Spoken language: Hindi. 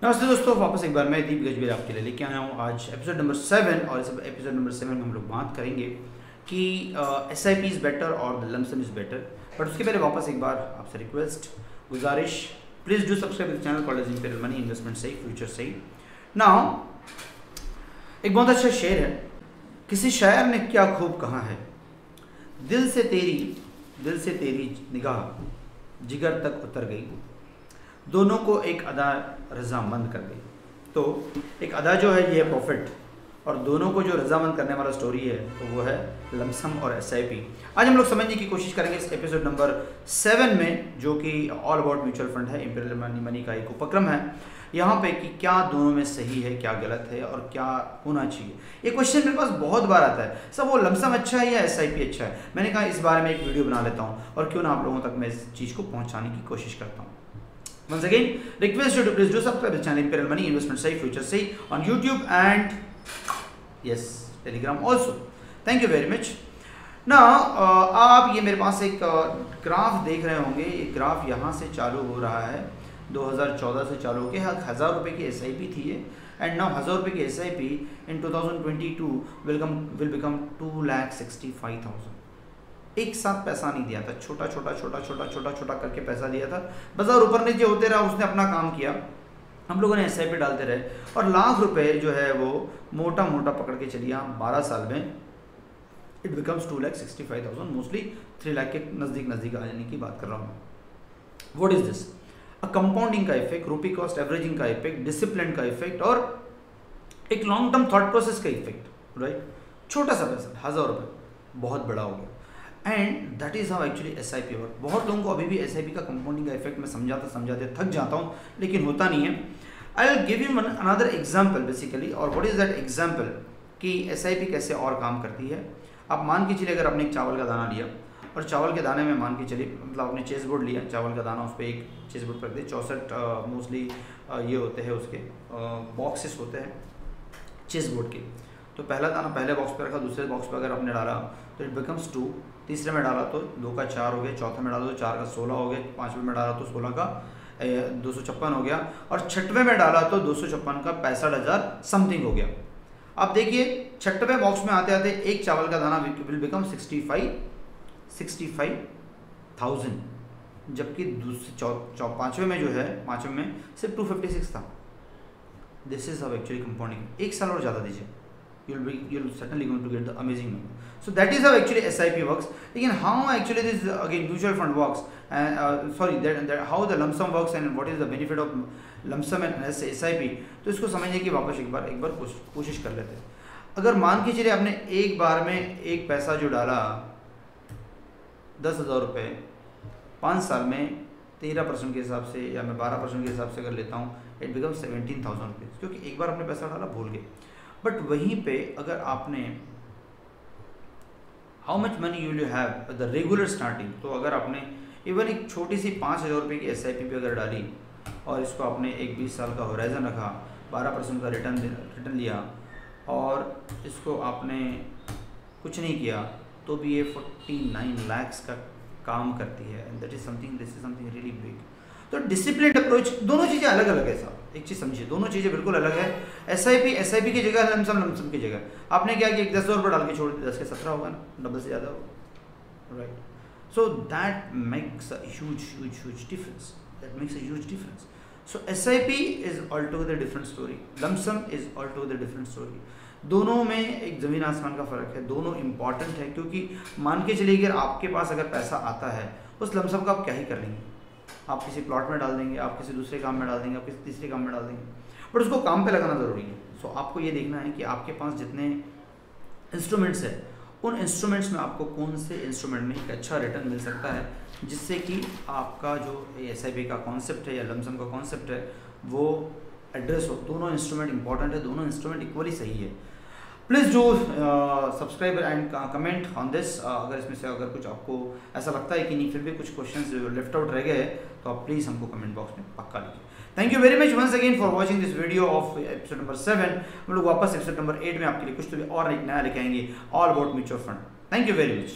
नमस्ते दोस्तों, वापस एक बार मैं दीप गजबीर आपके लिए लेके आया हूँ आज एपिसोड नंबर 7। और इस एपिसोड नंबर 7 में हम लोग बात करेंगे कि SIP इज़ बेटर और the lump sum is better. But उसके पहले वापस एक बार आपसे रिक्वेस्ट, गुजारिश, please do subscribe the channel called imperial money, investment सही, फ्यूचर सही। नाउ एक बहुत अच्छा शेर है, किसी शायर ने क्या खूब कहा है, दिल से तेरी निगाह जिगर तक उतर गई, दोनों को एक अदा रजामंद कर गई। तो एक अदा जो है ये है प्रॉफिट, और दोनों को जो रजामंद करने वाला स्टोरी है तो वो है लमसम और SIP। आज हम लोग समझने की कोशिश करेंगे इस एपिसोड नंबर 7 में, जो कि ऑल अबाउट म्यूचुअल फंड है, इम्पीरियल मनी का एक उपक्रम है। यहाँ पे कि क्या दोनों में सही है, क्या गलत है और क्या होना चाहिए। ये क्वेश्चन मेरे पास बहुत बार आता है, सब वो लमसम अच्छा है या SIP अच्छा है। मैंने कहा इस बारे में एक वीडियो बना लेता हूँ और क्यों ना आप लोगों तक मैं इस चीज़ को पहुँचाने की कोशिश करता हूँ। Once again, request you to please do subscribe the channel Imperial Money, Investment Safe, Future Safe on YouTube and yes, Telegram also. Thank you very much. Now, आप ये मेरे पास एक ग्राफ देख रहे होंगे। ये ग्राफ यहाँ से चालू हो रहा है, 2014 से चालू हो के 1000 रुपये की SIP थी ये, एंड नाउ 1000 रुपये की SIP इन 2022 will become 2,65,000। एक साथ पैसा नहीं दिया था, छोटा छोटा करके पैसा दिया था। बाजार ऊपर नीचे होते रहा, उसने अपना काम किया, हम लोगों ने SIP डालते रहे और लाख रुपए जो है वो मोटा पकड़ के चलिए 12 साल में इट बिकम्स 2,65,000, मोस्टली 3 लाख के नज़दीक आ जाने की बात कर रहा हूँ। What is this? A compounding का इफेक्ट, रूपी कॉस्ट एवरेजिंग का इफेक्ट, डिसिप्लिन का इफेक्ट और एक लॉन्ग टर्म थॉट प्रोसेस का इफेक्ट, राइट। छोटा सा पैसा 1000 रुपये बहुत बड़ा हो गया, and that is how actually SIP work. बहुत लोगों को अभी भी SIP का कंपाउंडिंग का इफेक्ट मैं समझाते थक जाता हूँ, लेकिन होता नहीं है। I will give you another example basically. और व्हाट इज़ दैट एग्जाम्पल कि SIP कैसे और काम करती है। आप मान के चलिए, अगर आपने एक चावल का दाना लिया और चावल के दाने में मान के चलिए, मतलब आपने चेस बोर्ड लिया, चावल का दाना उस पर एक चेस बोर्ड पर दे, 64 मोस्टली ये होते हैं उसके बॉक्सेस होते हैं चेस बोर्ड के। तो पहला दाना पहले बॉक्स पर रखा, दूसरे बॉक्स पर अगर आपने डाला तो इट बिकम्स 2, तीसरे में डाला तो 2 का 4 हो गया, चौथे में डाला तो 4 का 16 हो गया, पाँचवें में डाला तो 16 का 256 हो गया, और छठवें में डाला तो 256 का 65,000 समथिंग हो गया। अब देखिए छठवें बॉक्स में आते आते एक चावल का दाना विल बिकम 65,000, जबकि पाँचवें में जो है, पाँचवें में सिर्फ 256 था। This is how actually compounding. एक साल और ज़्यादा दीजिए, you'll certainly going to get the amazing number. So that is how actually SIP works. Again, how actually this again mutual fund works, and that how the lump sum works and what is the benefit of lump sum and SIP, तो इसको समझने की वापस एक बार कोशिश कर लेते हैं। अगर मान के चलिए आपने एक बार में एक पैसा जो डाला 10,000 रुपये, 5 साल में 13% के हिसाब से या मैं 12% के हिसाब से अगर लेता हूँ, इट बिकम 17,000 रुपीज़, क्योंकि एक बार आपने पैसा डाला भूल गए। बट वहीं पे अगर आपने how much money you have the regular starting, तो अगर आपने इवन एक छोटी सी 5,000 रुपये की SIP पे अगर डाली और इसको आपने एक 20 साल का होराइजन रखा, 12% का रिटर्न लिया और इसको आपने कुछ नहीं किया, तो भी ये 49 लाख का काम करती है। And this is something really big. तो डिसिप्लिन अप्रोच, दोनों चीज़ें अलग अलग है साहब, एक चीज़ समझिए, दोनों चीज़ें बिल्कुल अलग है। SIP की जगह, लमसम की जगह आपने क्या किया, 10,000 रुपये डाल के छोड़ दिया, 10 के 17 होगा ना, डबल से ज़्यादा होगा, right. So that makes a huge difference. So SIP is altogether different story, lump sum is altogether different story. दोनों में एक ज़मीन आसमान का फ़र्क है, दोनों इंपॉर्टेंट है। क्योंकि मान के चलिए अगर आपके पास अगर पैसा आता है, उस लमसम का आप क्या ही कर लेंगे, आप किसी प्लॉट में डाल देंगे, आप किसी दूसरे काम में डाल देंगे, आप किसी तीसरे काम में डाल देंगे, बट उसको काम पे लगाना ज़रूरी है। सो आपको ये देखना है कि आपके पास जितने इंस्ट्रूमेंट्स हैं, उन इंस्ट्रूमेंट्स में आपको कौन से इंस्ट्रूमेंट में एक अच्छा रिटर्न मिल सकता है, जिससे कि आपका जो SIP का कॉन्सेप्ट है या लमसम का कॉन्सेप्ट है वो एड्रेस हो। दोनों इंस्ट्रूमेंट इंपॉर्टेंट है, दोनों इंस्ट्रूमेंट इक्वली सही है। Please do subscribe and comment on this. अगर इसमें से अगर कुछ आपको ऐसा लगता है कि नहीं, फिर भी कुछ क्वेश्चंस जो लेफ्ट आउट रह गए, तो आप प्लीज़ हमको कमेंट बॉक्स में पक्का लिखिए। Thank you very much once again for watching this video of episode number 7। हम लोग वापस एपिसोड नंबर 8 में आपके लिए कुछ तो भी और एक नया लेके आएंगे, all about mutual fund. Thank you very much.